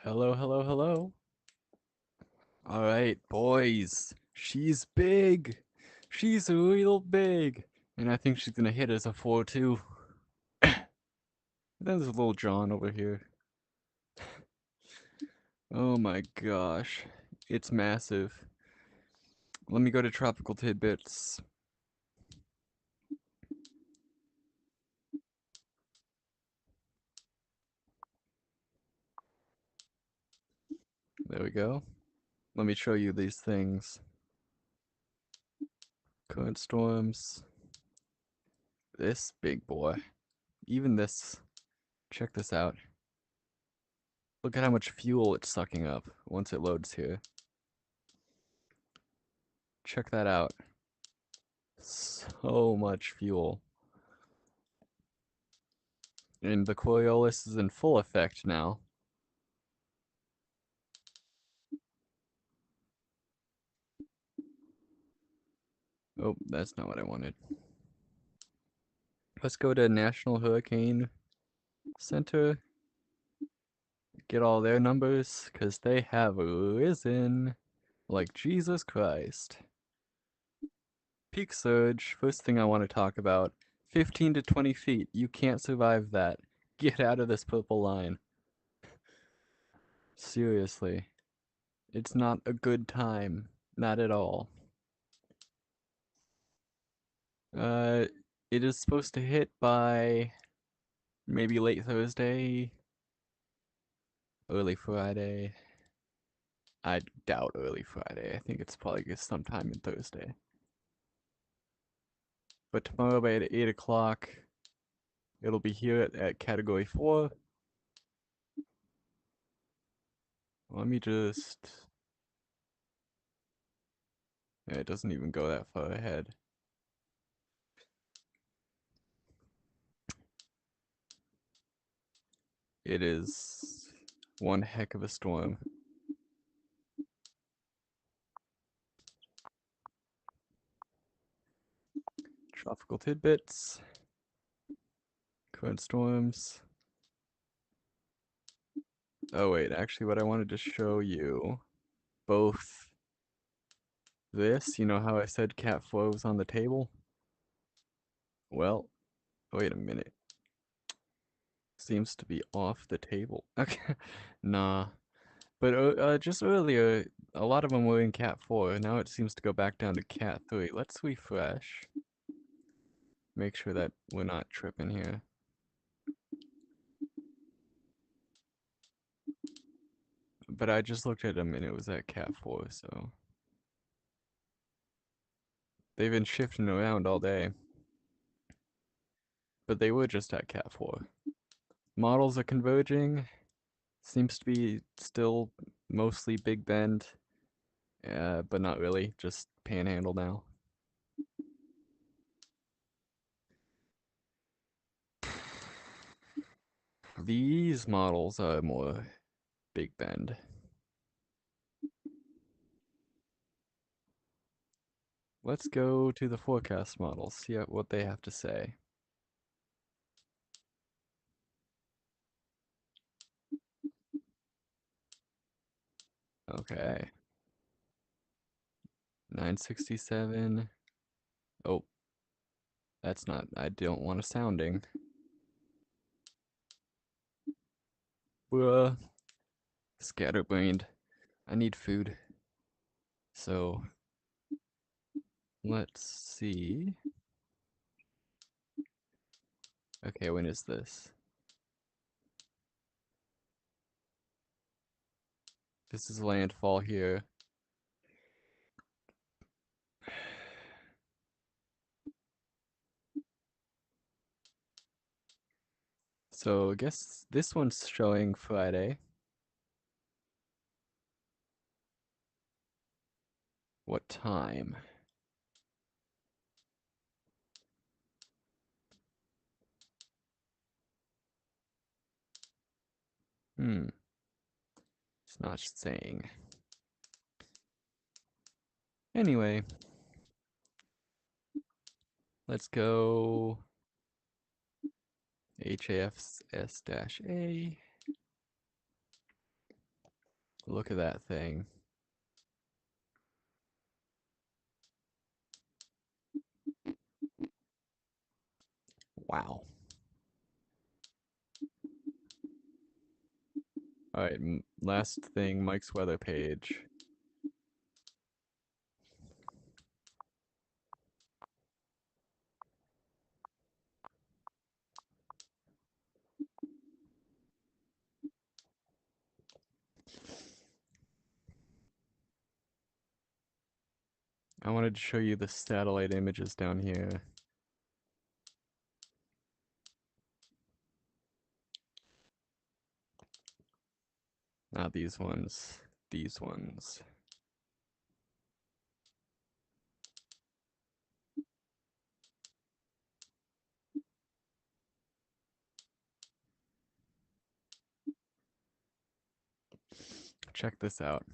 Hello, hello, hello. All right, boys. She's big. She's real big. And I think she's gonna hit us a 4-2. There's little John over here. Oh my gosh. It's massive. Let me go to Tropical Tidbits. There we go. Let me show you these things. Current storms. This big boy. Even this. Check this out. Look at how much fuel it's sucking up once it loads here. Check that out. So much fuel. And the Coriolis is in full effect now. Oh, that's not what I wanted. Let's go to National Hurricane Center. Get all their numbers, because they have risen like Jesus Christ. Peak surge, first thing I want to talk about. 15 to 20 feet. You can't survive that. Get out of this purple line. Seriously. It's not a good time. Not at all. Uh, it is supposed to hit by maybe late Thursday, early Friday. I doubt early Friday. I think it's probably just sometime in Thursday. But tomorrow by 8 o'clock, it'll be here at Category 4. Let me just... Yeah, it doesn't even go that far ahead. It is one heck of a storm. Tropical tidbits. Current storms. Oh wait, actually what I wanted to show you, both this, you know how I said Cat 4 was on the table? Well, wait a minute. Seems to be off the table. Okay, nah. But just earlier, a lot of them were in Cat 4. Now it seems to go back down to Cat 3. Let's refresh. Make sure that we're not tripping here. But I just looked at them and it was at Cat 4, so... They've been shifting around all day. But they were just at Cat 4. Models are converging. Seems to be still mostly Big Bend. But not really. Just Panhandle now. These models are more Big Bend. Let's go to the forecast models, see what they have to say. Okay. 967. Oh, that's not, I don't want a sounding. Bruh. Scatterbrained. I need food. So, let's see. Okay, when is this? This is landfall here. So, I guess this one's showing Friday. What time? Hmm. It's not saying. Anyway, let's go HAFS-A. Look at that thing. Wow. Alright, last thing, Mike's weather page. I wanted to show you the satellite images down here. Not these ones. These ones. Check this out.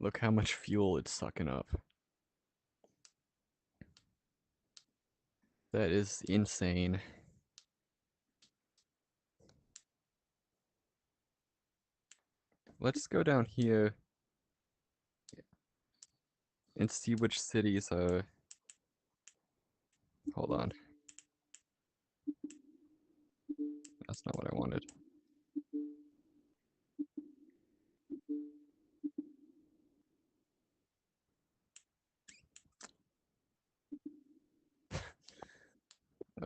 Look how much fuel it's sucking up. That is insane. Let's go down here and see which cities are... Hold on. That's not what I wanted.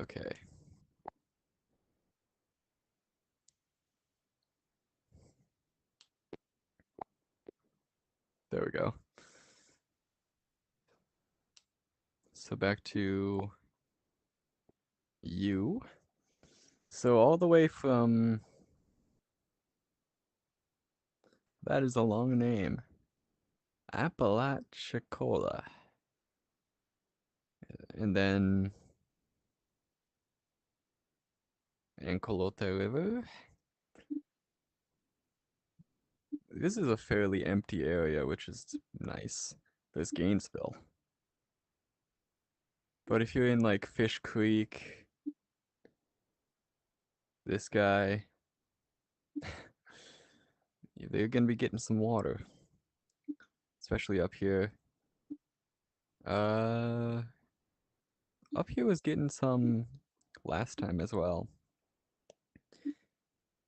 Okay. There we go. So back to you. So all the way from... That is a long name. Apalachicola. And then... Ancolote River. This is a fairly empty area, which is nice. There's Gainesville. But if you're in like Fish Creek, this guy, they're gonna be getting some water. Especially up here. Uh, Up here was getting some last time as well.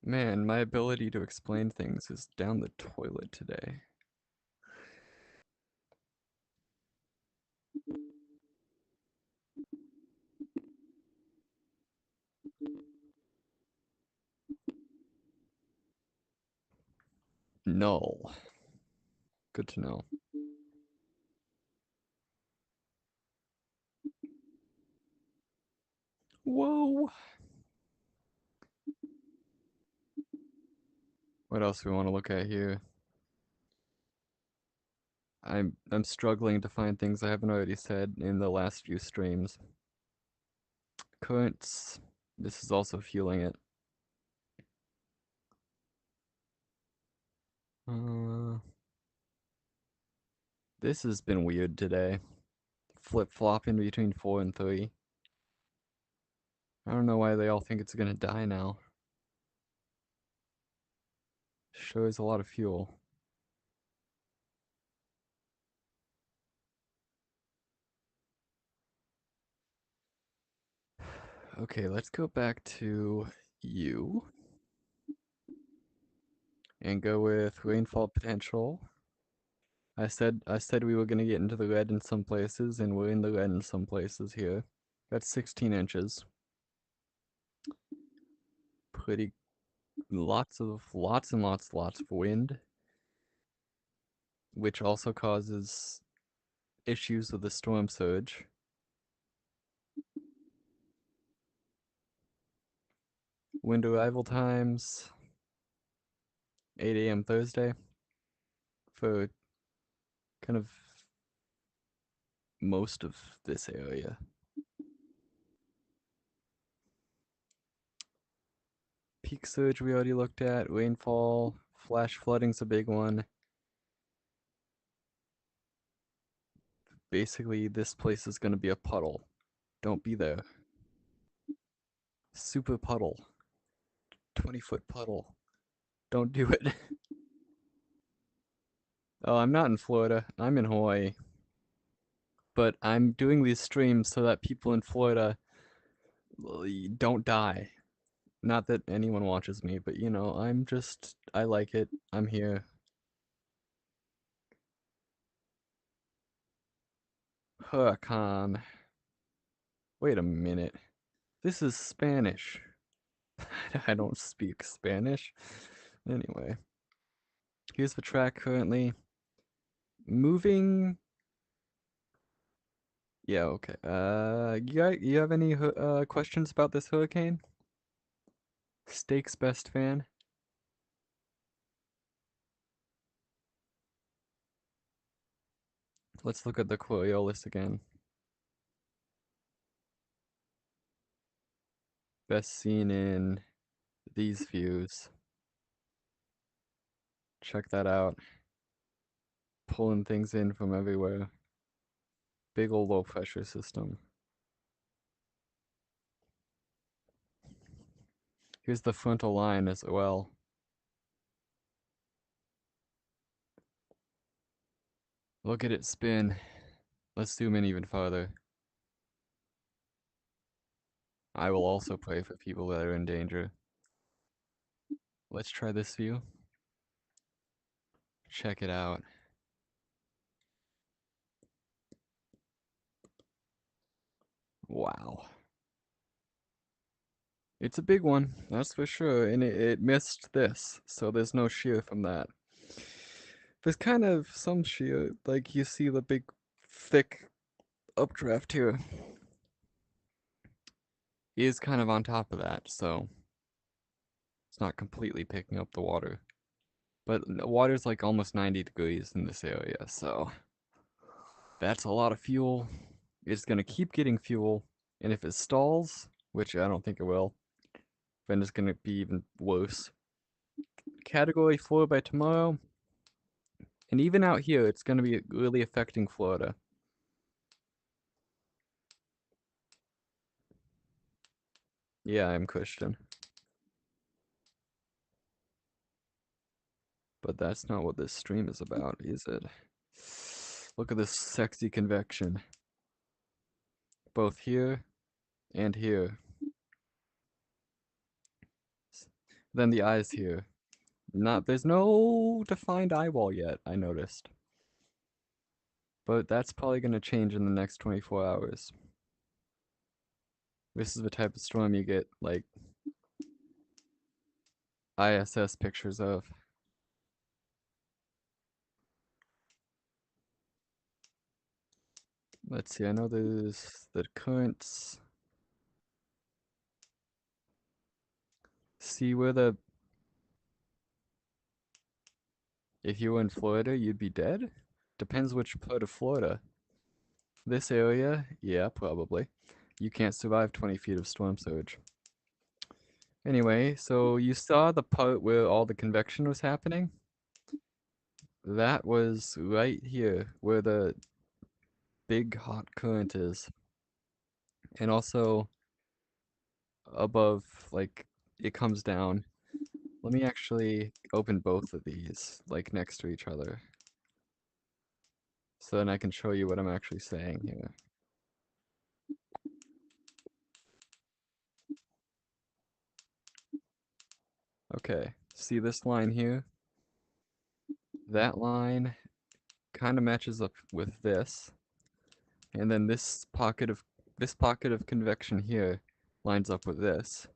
Man, my ability to explain things is down the toilet today. Null. Good to know. Whoa! What else do we want to look at here? I'm struggling to find things I haven't already said in the last few streams. Currents. This is also fueling it. This has been weird today. Flip-flopping between 4 and 3. I don't know why they all think it's gonna die now. Sure is a lot of fuel. Okay, let's go back to you. And go with rainfall potential. I said we were gonna get into the red in some places, and we're in the red in some places here. That's 16 inches. Pretty lots and lots of wind, which also causes issues with the storm surge. Wind arrival times 8 a.m. Thursday for kind of most of this area. Peak surge we already looked at. Rainfall, flash flooding's a big one. Basically, this place is going to be a puddle. Don't be there. Super puddle. 20-foot puddle. Don't do it. Oh, I'm not in Florida. I'm in Hawaii. But I'm doing these streams so that people in Florida don't die. Not that anyone watches me, but I like it. I'm here. Huracan. Wait a minute. This is Spanish. I don't speak Spanish. Anyway, here's the track currently. Moving. Yeah, okay. You have any questions about this hurricane? Steak's best fan? Let's look at the Coriolis again. Best seen in these views. Check that out. Pulling things in from everywhere. Big old low pressure system. Here's the frontal line as well. Look at it spin. Let's zoom in even farther. I will also pray for people that are in danger. Let's try this view. Check it out. Wow. It's a big one, that's for sure, and it missed this, so there's no shear from that. There's kind of some shear, like you see the big, thick updraft here is kind of on top of that, so it's not completely picking up the water. But the water's like almost 90 degrees in this area, so that's a lot of fuel. It's gonna keep getting fuel, and if it stalls, which I don't think it will, then it's gonna be even worse. Category 4 by tomorrow, and even out here, it's gonna be really affecting Florida. Yeah, I'm Christian. But that's not what this stream is about, is it? Look at this sexy convection. Both here and here. Then the eyes here. There's no defined eyeball yet, I noticed. But that's probably gonna change in the next 24 hours. This is the type of storm you get, like, ISS pictures of. Let's see, I know there's the currents. See where the... If you were in Florida, you'd be dead? Depends which part of Florida. This area, yeah, probably. You can't survive 20 feet of storm surge. Anyway, so you saw the part where all the convection was happening? That was right here, where the big hot current is. And also above, like, it comes down. Let me actually open both of these, like, next to each other. So then I can show you what I'm actually saying here. Okay, see this line here? That line kind of matches up with this. And then this pocket of convection here lines up with this.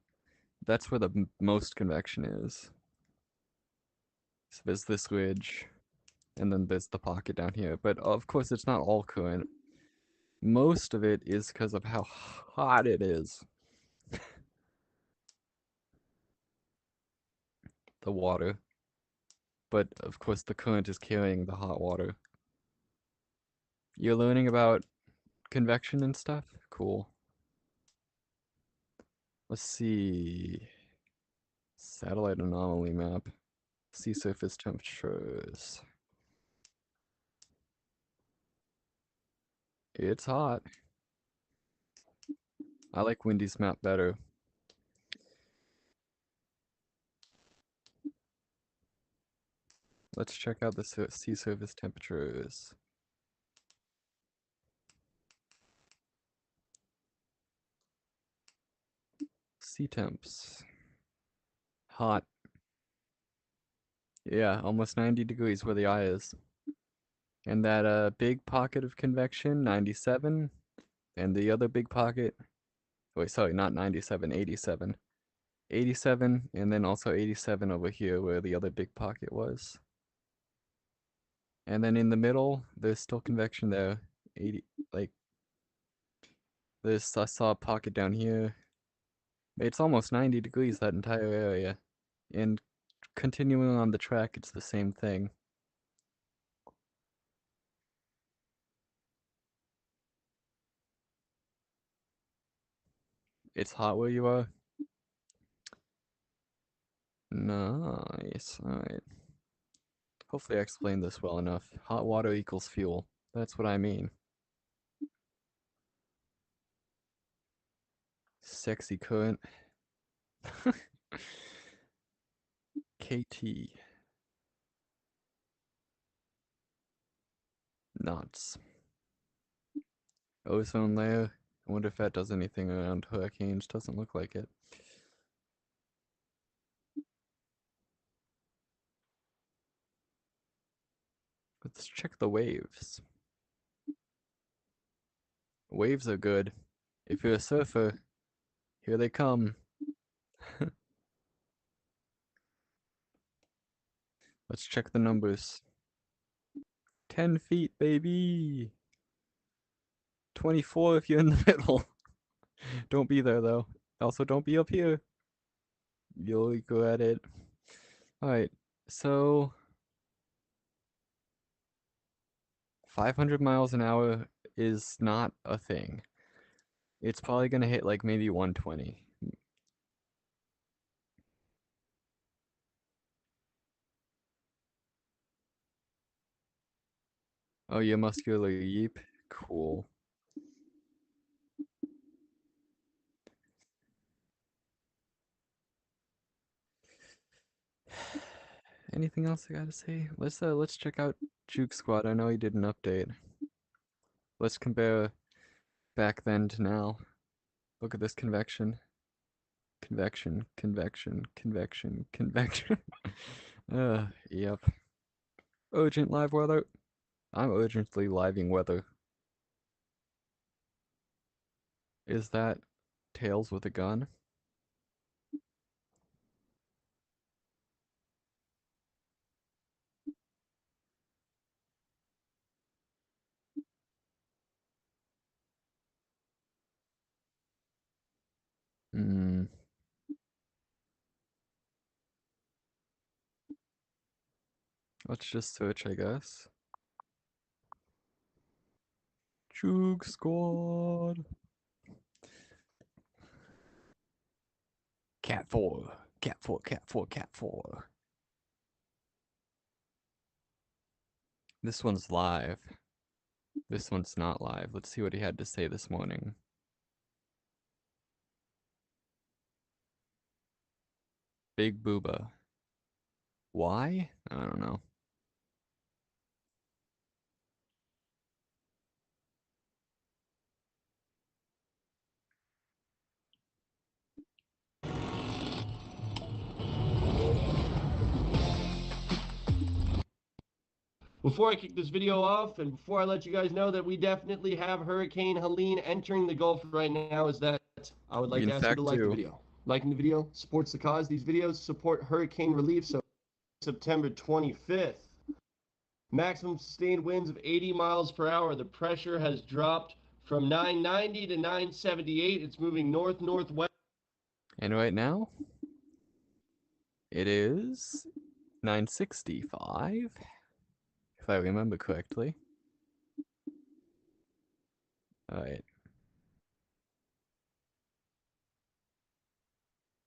That's where the most convection is. So there's this ridge, and then there's the pocket down here. But of course, it's not all current. Most of it is because of how hot it is. The water. But of course, the current is carrying the hot water. You're learning about convection and stuff? Cool. Let's see. Satellite anomaly map. Sea surface temperatures. It's hot. I like Wendy's map better. Let's check out the sea surface temperatures. Sea temps. Hot. Yeah, almost 90 degrees where the eye is. And that big pocket of convection, 97. And the other big pocket, wait, sorry, not 97, 87. 87, and then also 87 over here where the other big pocket was. And then in the middle, there's still convection there. 80, like, this, I saw a pocket down here. It's almost 90 degrees, that entire area. And continuing on the track, it's the same thing. It's hot where you are? Nice, alright. Hopefully I explained this well enough. Hot water equals fuel. That's what I mean. Sexy current. KT. Knots. Ozone layer. I wonder if that does anything around hurricanes. Doesn't look like it. Let's check the waves. Waves are good. If you're a surfer, here they come. Let's check the numbers. 10 feet, baby! 24 if you're in the middle. Don't be there, though. Also, don't be up here. You'll go at it. Alright, so 500 miles an hour is not a thing. It's probably gonna hit like maybe 120. Oh, you're muscular yeep? Cool. Anything else I gotta say? Let's check out Juke Squad. I know he did an update. Let's compare back then to now. Look at this convection. Convection, convection, convection, convection. Yep. Urgent live weather. I'm urgently living weather. Is that Tails with a gun? Hmm. Let's just search, I guess. Juke Squad. Cat 4. Cat 4, Cat 4, Cat 4. This one's live. This one's not live. Let's see what he had to say this morning. Big Booba. Why? I don't know. Before I kick this video off, and before I let you guys know that we definitely have Hurricane Helene entering the Gulf right now, is that I would We like in to ask you to fact like the do. video. Liking the video supports the cause. These videos support hurricane relief. So September 25th, maximum sustained winds of 80 miles per hour. The pressure has dropped from 990 to 978. It's moving north-northwest. And right now, it is 965, if I remember correctly. Alright.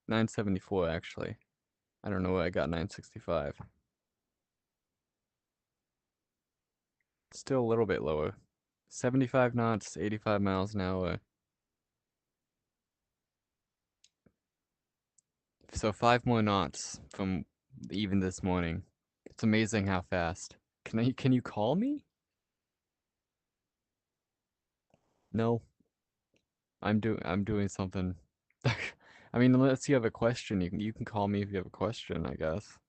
974, actually. I don't know where I got 965. Still a little bit lower. 75 knots, 85 miles an hour. So 5 more knots from even this morning. It's amazing how fast. Can you call me? No, I'm doing something. I mean, unless you have a question, you can call me if you have a question, I guess.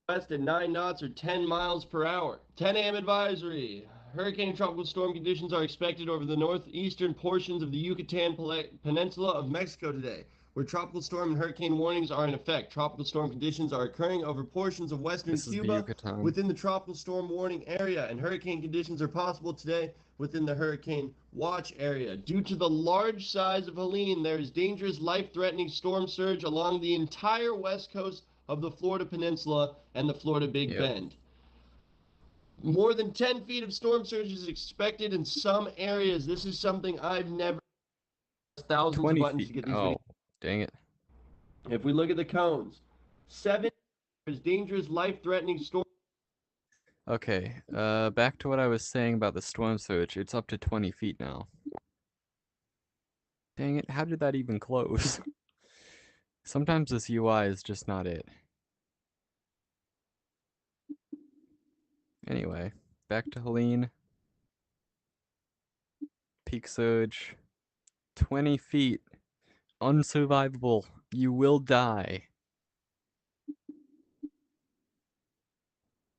West at 9 knots or 10 miles per hour. 10 a.m. advisory. Hurricane and tropical storm conditions are expected over the northeastern portions of the Yucatan Peninsula of Mexico today, where tropical storm and hurricane warnings are in effect. Tropical storm conditions are occurring over portions of western This is the Cuba Yucatan. within the tropical storm warning area, and hurricane conditions are possible today within the hurricane watch area. Due to the large size of Helene, there is dangerous, life-threatening storm surge along the entire west coast of the Florida Peninsula and the Florida Big Yep. Bend. More than 10 feet of storm surge is expected in some areas. This is something I've never. Thousands of 20 buttons feet. to get these videos. Oh, dang it. If we look at the cones, 7 is dangerous, life-threatening storm. Okay, back to what I was saying about the storm surge. It's up to 20 feet now. Dang it, how did that even close? Sometimes this UI is just not it. Anyway, back to Helene. Peak surge. 20 feet. Unsurvivable. You will die.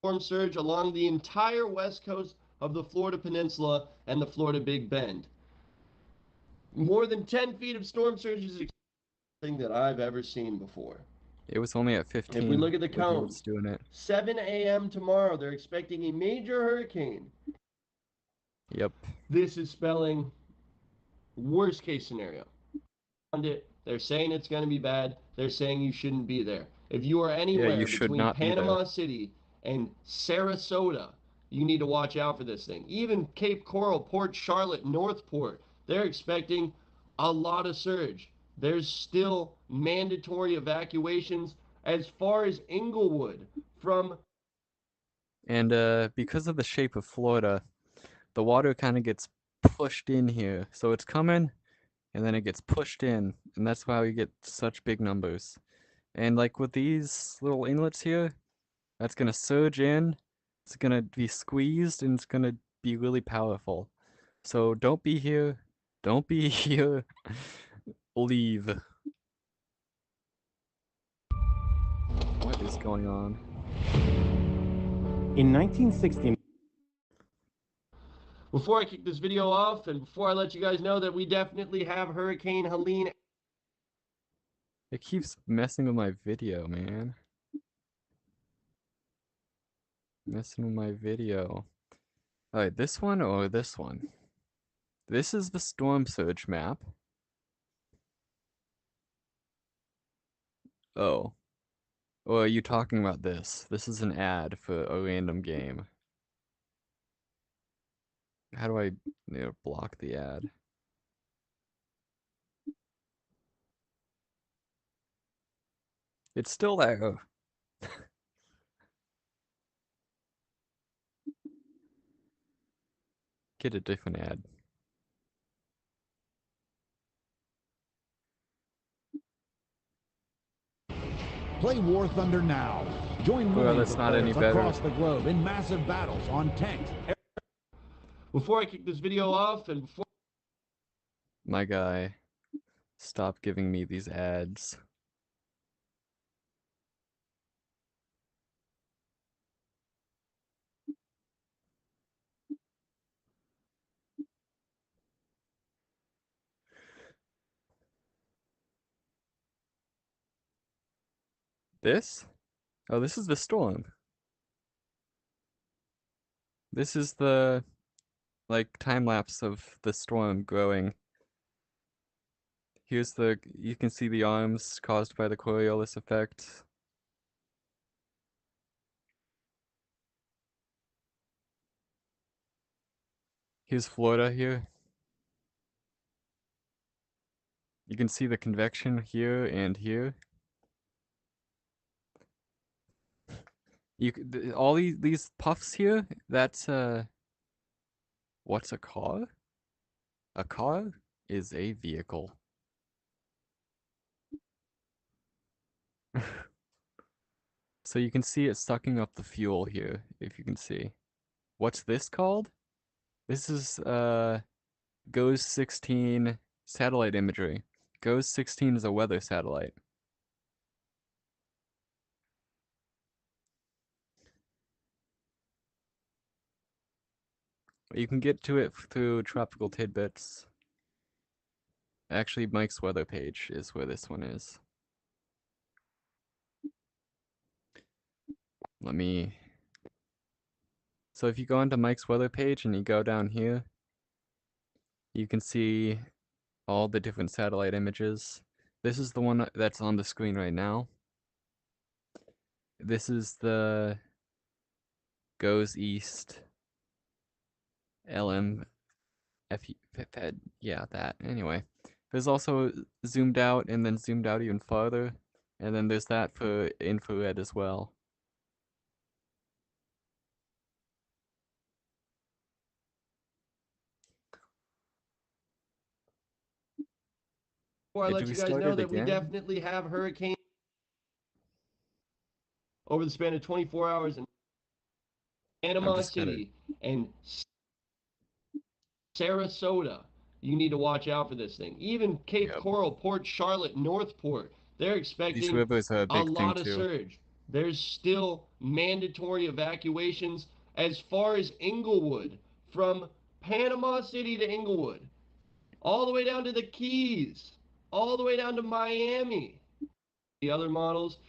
Storm surge along the entire west coast of the Florida Peninsula and the Florida Big Bend. More than 10 feet of storm surge is something that I've ever seen before. It was only at If we 15 look at the when he was cones, doing it. 7 a.m. tomorrow, they're expecting a major hurricane. Yep. This is spelling worst case scenario. They're saying it's going to be bad. They're saying you shouldn't be there. If you are Yeah, you anywhere should between not be there. Panama City and Sarasota, you need to watch out for this thing. Even Cape Coral, Port Charlotte, Northport, they're expecting a lot of surge. There's still mandatory evacuations as far as Inglewood from. And because of the shape of Florida, the water kind of gets pushed in here. So it's coming, and then it gets pushed in, and that's why we get such big numbers. And like with these little inlets here, that's gonna surge in, it's gonna be squeezed, and it's gonna be really powerful. So don't be here, don't be here, leave. What is going on? In 1960. Before I kick this video off, and before I let you guys know that we definitely have Hurricane Helene. It keeps messing with my video, man. Messing with my video. Alright, this one or this one? This is the storm surge map. Oh. Or are you talking about this? This is an ad for a random game. How do I block the ad? It's still there. Get a different ad. Play War Thunder now. Join Well, millions that's of not any players better. across the globe in massive battles on tanks. Before I kick this video off, and before. My guy, stop giving me these ads. This? Oh, this is the storm. This is the, like, time-lapse of the storm growing. Here's the, you can see the arms caused by the Coriolis effect. Here's Florida here. You can see the convection here and here. All these puffs here, that's what's a car? A car is a vehicle. So you can see it sucking up the fuel here, if you can see. What's this called? This is GOES 16 satellite imagery. GOES 16 is a weather satellite. You can get to it through Tropical Tidbits. Actually, Mike's weather page is where this one is. So if you go onto Mike's weather page and you go down here, you can see all the different satellite images. This is the one that's on the screen right now. This is the GOES East LM Fed, yeah, that. Anyway, there's also zoomed out and then zoomed out even farther, and then there's that for infrared as well. Before I let Did we you guys start know it that we again? definitely have hurricane over the span of 24 hours in Panama just gonna. City and Sarasota. You need to watch out for this thing. Even Cape Yep. Coral, Port Charlotte, Northport, they're These expecting rivers are a a big thing lot of too. surge. There's still mandatory evacuations as far as Inglewood, from Panama City to Inglewood, all the way down to the Keys, all the way down to Miami. The other models,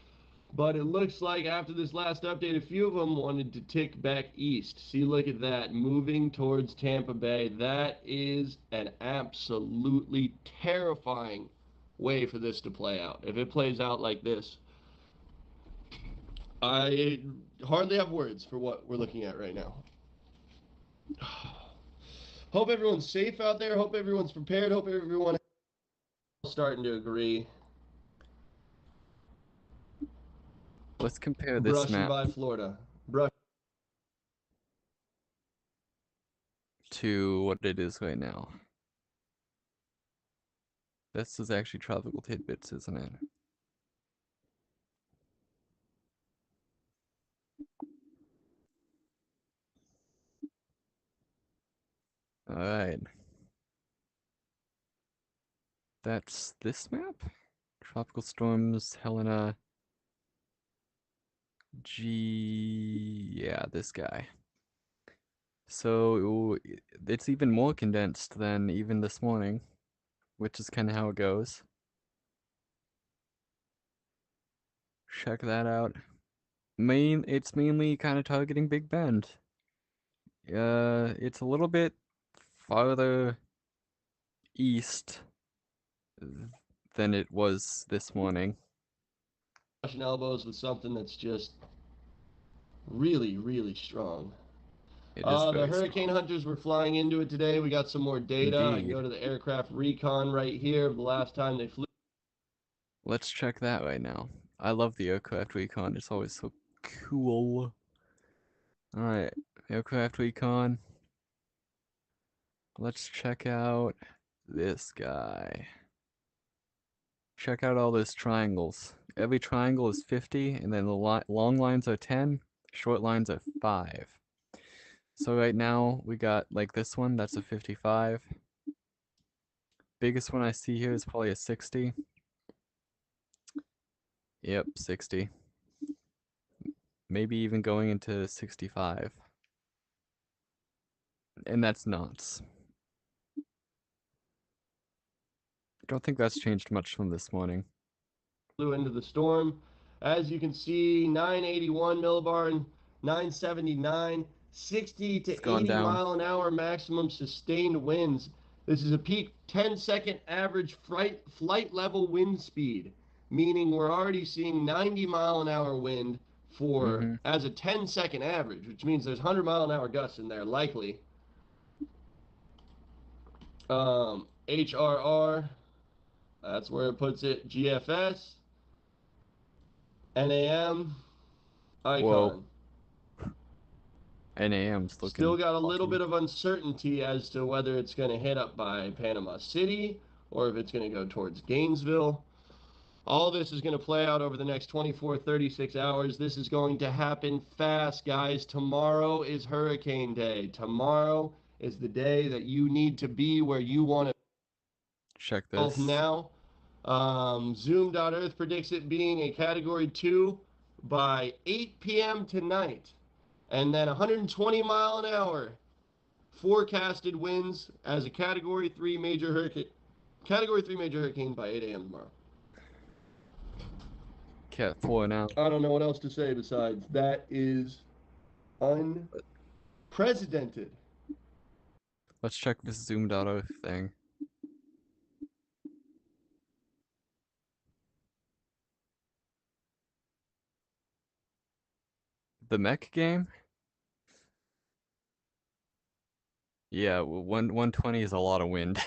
but it looks like after this last update, a few of them wanted to tick back east. See, look at that, moving towards Tampa Bay. That is an absolutely terrifying way for this to play out. If it plays out like this, I hardly have words for what we're looking at right now. Hope everyone's safe out there. Hope everyone's prepared. Hope everyone is starting to agree. Let's compare this Brushing map by Florida. Brush. to what it is right now. This is actually Tropical Tidbits, isn't it? Alright. That's this map? Tropical Storms, Helena, yeah, this guy. So it's even more condensed than even this morning, which is kind of how it goes. Check that out. It's mainly kind of targeting Big Bend. It's a little bit farther east than it was this morning. Brushing elbows with something that's just really, really strong. It is The very Hurricane strong. Hunters were flying into it today. We got some more data. I can Indeed. go to the aircraft recon right here of the last time they flew. Let's check that right now. I love the aircraft recon. It's always so cool. Alright, aircraft recon. Let's check out this guy. Check out all those triangles. Every triangle is 50, and then the long lines are 10, short lines are 5. So right now, we got like this one, that's a 55. Biggest one I see here is probably a 60. Yep, 60. Maybe even going into 65. And that's nuts. Don't think that's changed much from this morning. Flew into the storm. As you can see, 981 millibar and 979, 60 It's to gone 80 down. mile an hour maximum sustained winds. This is a peak 10-second average flight level wind speed, meaning we're already seeing 90 mile an hour wind for as a 10-second average, which means there's 100 mile an hour gusts in there likely. HRR, that's where it puts it. GFS, NAM, Whoa. icon. NAM's Still looking got a little funky. bit of uncertainty as to whether it's going to hit up by Panama City or if it's going to go towards Gainesville. All this is going to play out over the next 24, 36 hours. This is going to happen fast, guys. Tomorrow is Hurricane Day. Tomorrow is the day that you need to be where you want to Check be this. now. Zoom.earth predicts it being a Category 2 by 8 p.m. tonight. And then 120 mile an hour forecasted winds as a Category 3 major hurricane. Category 3 major hurricane by 8 a.m. tomorrow. Cat 4 now. I don't know what else to say besides that is unprecedented. Let's check this Zoom.earth thing. The mech game? Yeah, 120 is a lot of wind.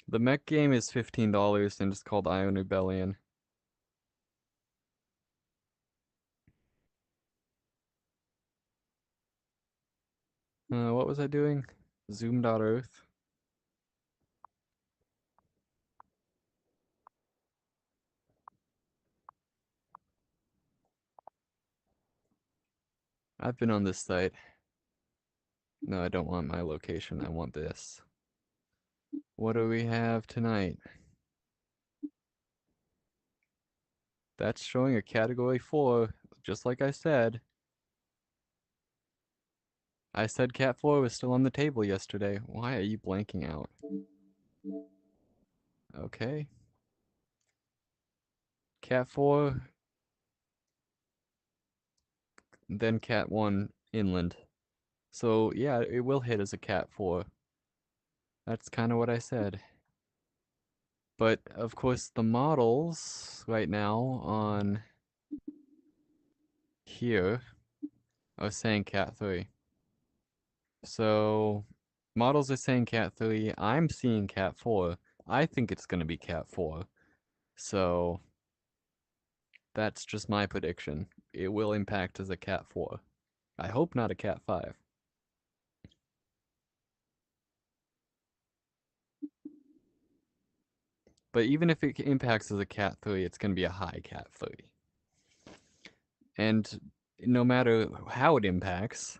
The mech game is $15 and it's called Iron Rebellion. What was I doing? Zoom.earth. I've been on this site. No, I don't want my location. I want this. What do we have tonight? That's showing a Category 4, just like I said. I said Cat 4 was still on the table yesterday. Why are you blanking out? Okay. Cat 4, then Cat 1 inland. So, yeah, it will hit as a Cat 4. That's kind of what I said. But, of course, the models right now on here are saying Cat 3. So, models are saying Cat 3. I'm seeing Cat 4. I think it's going to be Cat 4. So, that's just my prediction. It will impact as a Cat 4. I hope not a Cat 5. But even if it impacts as a Cat 3, it's going to be a high Cat 3. And no matter how it impacts,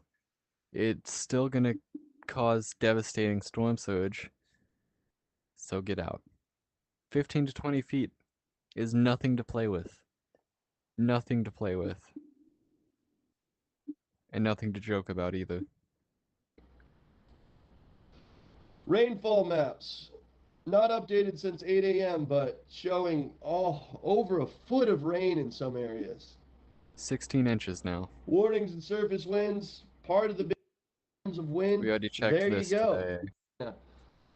it's still going to cause devastating storm surge. So get out. 15 to 20 feet is nothing to play with. Nothing to play with. And nothing to joke about either. Rainfall maps. Not updated since 8 a.m., but showing over a foot of rain in some areas. 16 inches now. Warnings and surface winds, part of the big bands of wind. We already checked There you this go. today. Yeah.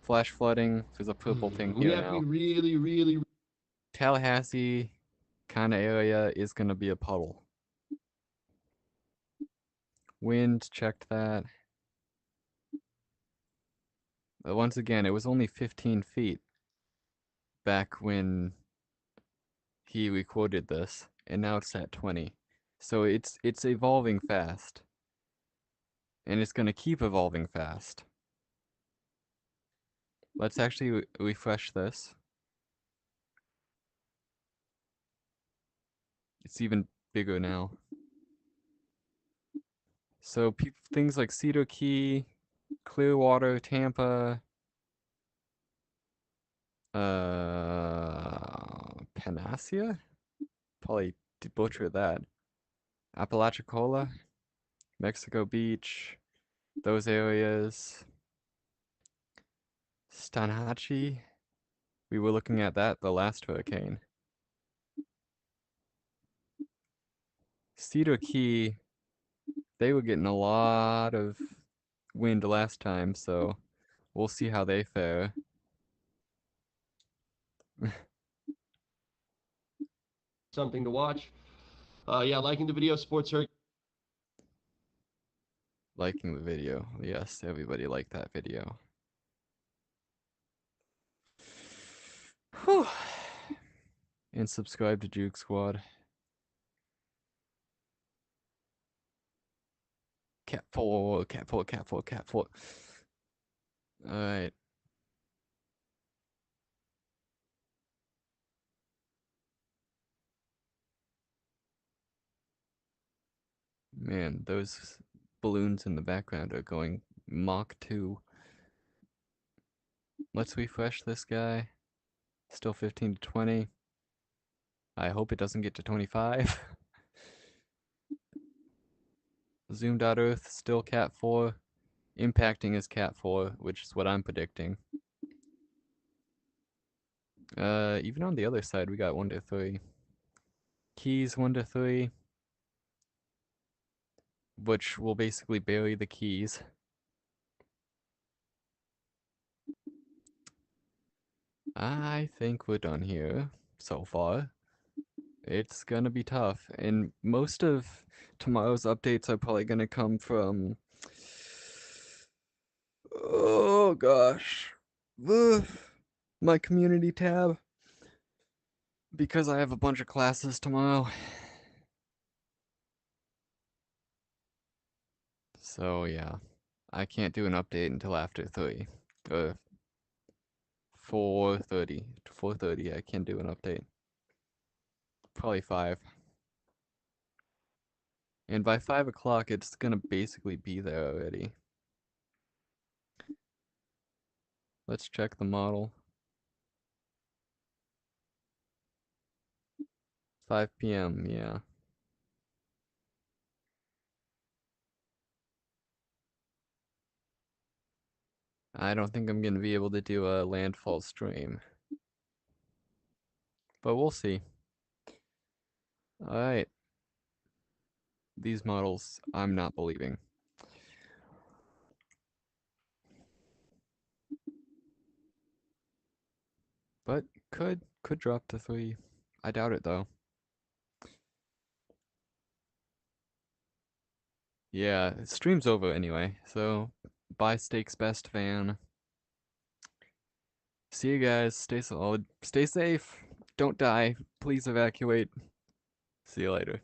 Flash flooding. There's a purple thing We here have to be now. really. Tallahassee kind of area is going to be a puddle. Wind, checked that. Once again, it was only 15 feet back when he recorded this, and now it's at 20. So it's evolving fast. And it's going to keep evolving fast. Let's actually refresh this. It's even bigger now. So things like Cedar Key, Clearwater, Tampa, Panacea? Probably butcher that. Apalachicola, Mexico Beach, those areas. Stanachi, we were looking at that the last hurricane. Cedar Key, they were getting a lot of wind last time, so we'll see how they fare. Something to watch. Yeah, liking the video, sports hurricane. Liking the video. Yes, everybody liked that video. Whew. And subscribe to Juke Squad. Cat 4, Cat 4, Cat 4, Cat 4. Alright. Man, those balloons in the background are going Mach 2. Let's refresh this guy. Still 15 to 20. I hope it doesn't get to 25. Zoomed out Earth, still Cat 4. Impacting is Cat 4, which is what I'm predicting. Even on the other side, we got 1 to 3. Keys 1 to 3. Which will basically bury the keys. I think we're done here so far. It's gonna be tough, and most of tomorrow's updates are probably gonna come from... Oh gosh. My community tab. Because I have a bunch of classes tomorrow. So yeah, I can't do an update until after 3. 4:30. 4:30 I can do an update. Probably 5. And by 5 o'clock, it's gonna basically be there already. Let's check the model. 5 p.m., yeah. I don't think I'm gonna be able to do a landfall stream. But we'll see. Alright. These models, I'm not believing. But could drop to 3. I doubt it though. Yeah, stream's over anyway, so bye Stakes Best fan. See you guys, stay solid, stay safe, don't die, please evacuate. See you later.